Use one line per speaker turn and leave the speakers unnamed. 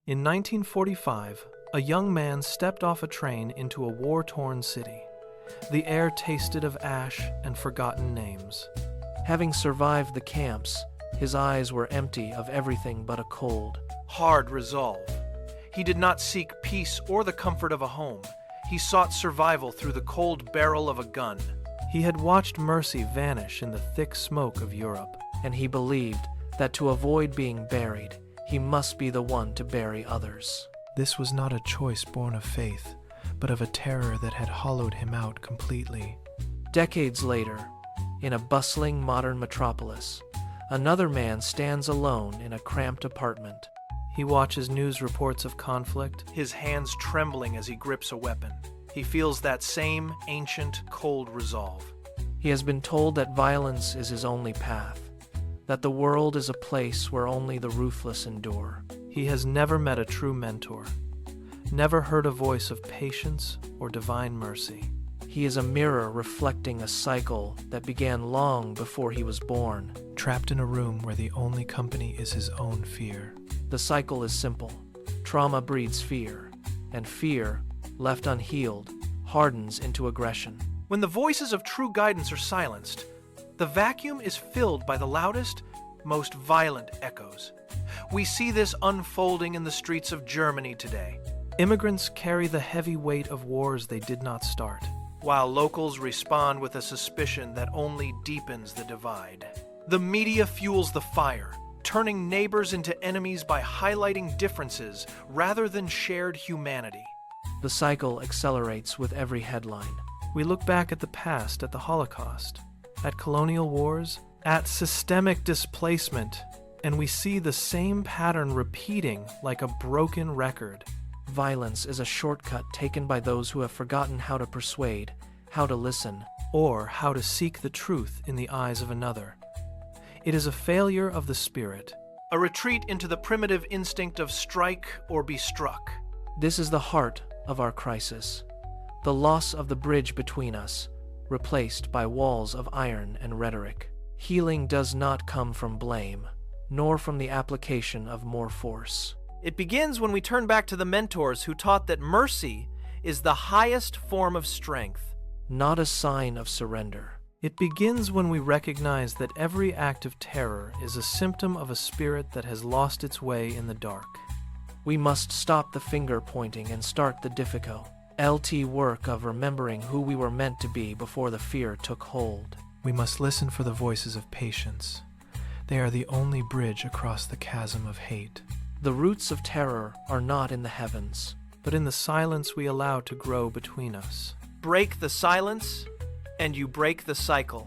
In 1945, a young man stepped off a train into a war-torn city. The air tasted of ash and forgotten names.
Having survived the camps, his eyes were empty of everything but a cold,
hard resolve. He did not seek peace or the comfort of a home. He sought survival through the cold barrel of a gun. He had watched mercy vanish in the thick smoke of Europe.
and he believed that to avoid being buried, he must be the one to bury others.
This was not a choice born of faith, but of a terror that had hollowed him out completely.
Decades later, in a bustling modern metropolis, another man stands alone in a cramped apartment.
He watches news reports of conflict, his hands trembling as he grips a weapon. He feels that same ancient, cold resolve.
He has been told that violence is his only path, that the world is a place where only the ruthless endure.
He has never met a true mentor, never heard a voice of patience or divine mercy.
He is a mirror reflecting a cycle that began long before he was born.
Trapped in a room where the only company is his own fear.
The cycle is simple. Trauma breeds fear, and fear, left unhealed, hardens into aggression.
When the voices of true guidance are silenced, the vacuum is filled by the loudest, most violent echoes. We see this unfolding in the streets of Germany today. Immigrants carry the heavy weight of wars they did not start, while locals respond with a suspicion that only deepens the divide. The media fuels the fire, turning neighbors into enemies by highlighting differences rather than shared humanity.
The cycle accelerates with every headline.
We look back at the past, at the Holocaust, at colonial wars, at systemic displacement, and we see the same pattern repeating like a broken record.
Violence is a shortcut taken by those who have forgotten how to persuade, how to listen,
or how to seek the truth in the eyes of another. It is a failure of the spirit, a retreat into the primitive instinct of strike or be struck.
This is the heart of our crisis, the loss of the bridge between us, replaced by walls of iron and rhetoric. Healing does not come from blame, nor from the application of more force.
It begins when we turn back to the mentors who taught that mercy is the highest form of strength,
not a sign of surrender.
It begins when we recognize that every act of terror is a symptom of a spirit that has lost its way in the dark.
We must stop the finger pointing and start the difficult LT work of remembering who we were meant to be before the fear took hold.
We must listen for the voices of patience. They are the only bridge across the chasm of hate.
The roots of terror are not in the heavens,
but in the silence we allow to grow between us. Break the silence, and you break the cycle.